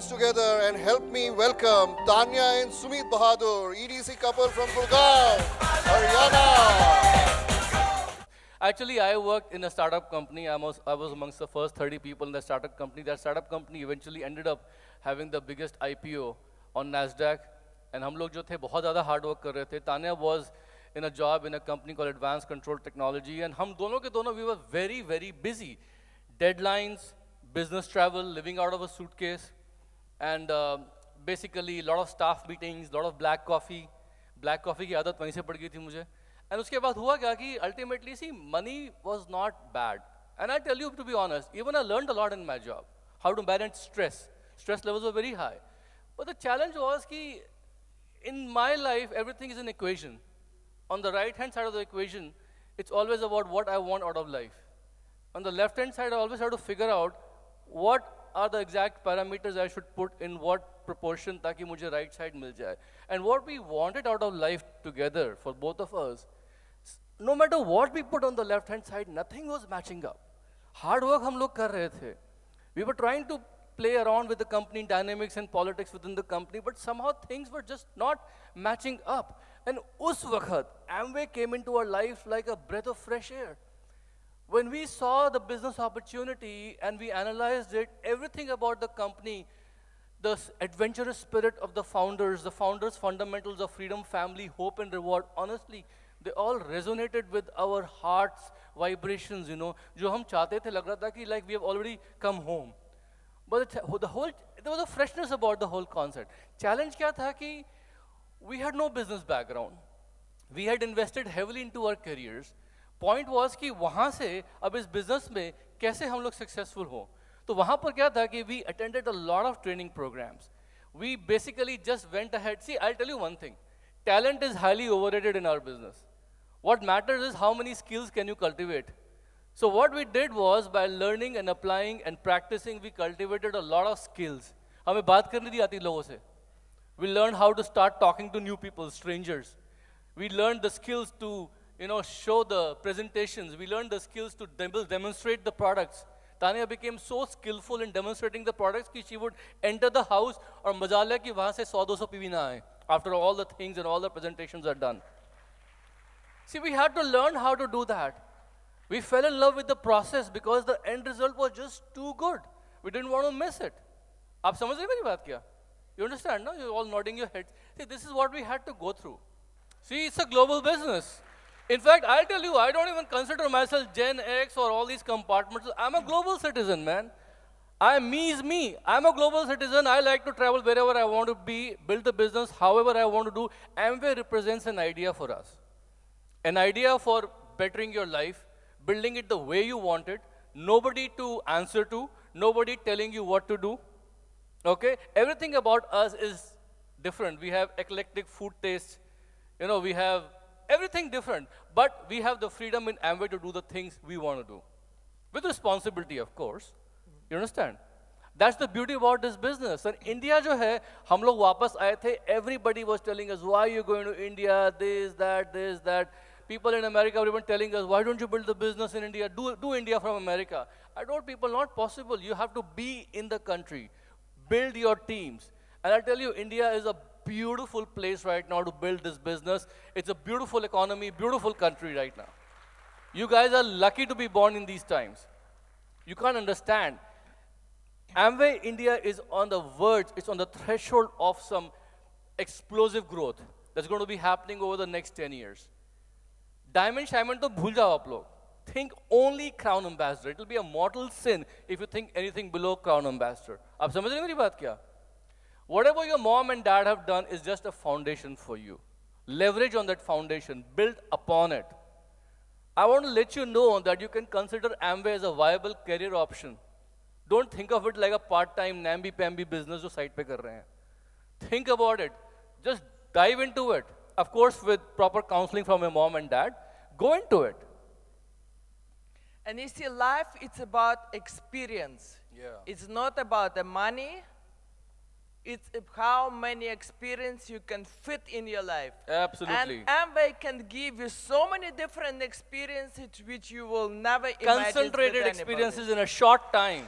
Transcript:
hands together and help me welcome Tanya and Sumeet Bahadur, EDC couple from Gurgaon, Haryana. Actually, I worked in a startup company. I was amongst the first 30 people in the startup company. That startup company eventually ended up having the biggest IPO on NASDAQ. And हम लोग जो थे बहुत ज़्यादा hard work कर रहे थे. Tanya was in a job in a company called Advanced Control Technology. And हम दोनों के दोनों, we were very, very busy. Deadlines, business travel, living out of a suitcase. And basically, a lot of staff meetings, a lot of black coffee. Black coffee की आदत वहीं से पड़ गई थी मुझे. And उसके बाद हुआ क्या कि ultimately, see, money was not bad. And I tell you, to be honest, even I learned a lot in my job. How to manage stress. Stress levels were very high. But the challenge was कि in my life, everything is an equation. On the right-hand side of the equation, it's always about what I want out of life. On the left-hand side, I always have to figure out what are the exact parameters I should put in what proportion ताकि मुझे right side मिल जाए. And what we wanted out of life together for both of us, no matter what we put on the left-hand side, nothing was matching up. Hard work हम लोग कर रहे थे. We were trying to play around with the company dynamics and politics within the company, but somehow things were just not matching up. And उस वक्त Amway came into our life like a breath of fresh air. When we saw the business opportunity and we analyzed it, everything about the company, the adventurous spirit of the founders fundamentals of freedom, family, hope and reward, honestly, they all resonated with our hearts, vibrations, you know, जो हम चाहते थे लग रहा था कि like we have already come home. But there was a freshness about the whole concept. Challenge क्या था कि we had no business background. We had invested heavily into our careers. Point was कि वहाँ से अब इस business में कैसे हम लोग successful हो. तो वहाँ पर क्या था कि we attended a lot of training programs. We basically just went ahead. See, I'll tell you one thing. Talent is highly overrated in our business. What matters is how many skills can you cultivate. So what we did was, by learning and applying and practicing, we cultivated a lot of skills. हमें बात करनी थी आती लोगों से. We learned how to start talking to new people, strangers. We learned the skills to, you know, show the presentations. We learned the skills to demonstrate the products. Tanya became so skillful in demonstrating the products that she would enter the house और मजा लिया कि वहाँ से 100-200 PV ना आए. After all the things and all the presentations are done. See, we had to learn how to do that. We fell in love with the process because the end result was just too good. We didn't want to miss it. आप समझ रहे मेरी बात क्या? You understand, no? You're all nodding your heads. See, this is what we had to go through. See, it's a global business. In fact, I'll tell you, I don't even consider myself Gen X or all these compartments. I'm a global citizen, man. Me is me. I'm a global citizen. I like to travel wherever I want to be, build the business however I want to do. Amway represents an idea for us. An idea for bettering your life, building it the way you want it, nobody to answer to, nobody telling you what to do. Okay? Everything about us is different. We have eclectic food tastes. You know, we have everything different. But we have the freedom in Amway to do the things we want to do. With responsibility, of course. You understand? That's the beauty about this business. And India जो है, हम लोग वापस आए थे, everybody was telling us, why are you going to India, this, that. People in America were even telling us, why don't you build the business in India? Do India from America. I told people, not possible. You have to be in the country. Build your teams. And I'll tell you, India is a beautiful place right now to build this business. It's a beautiful economy, beautiful country right now. You guys are lucky to be born in these times. You can't understand. Amway India is on the verge, it's on the threshold of some explosive growth that's going to be happening over the next 10 years. Diamond Shaman to bhul jao aap log. Think only Crown Ambassador. It will be a mortal sin if you think anything below Crown Ambassador. Aap samajh rahe meri baat kya? Whatever your mom and dad have done is just a foundation for you. Leverage on that foundation. Build upon it. I want to let you know that you can consider Amway as a viable career option. Don't think of it like a part-time, namby-pamby business jo side pe kar rahe hain. Think about it. Just dive into it. Of course, with proper counseling from your mom and dad, go into it. And you see, life, it's about experience. Yeah. It's not about the money. It's how many experience you can fit in your life. Absolutely. And Amway can give you so many different experiences which you will never imagine. Concentrated experiences in a short time.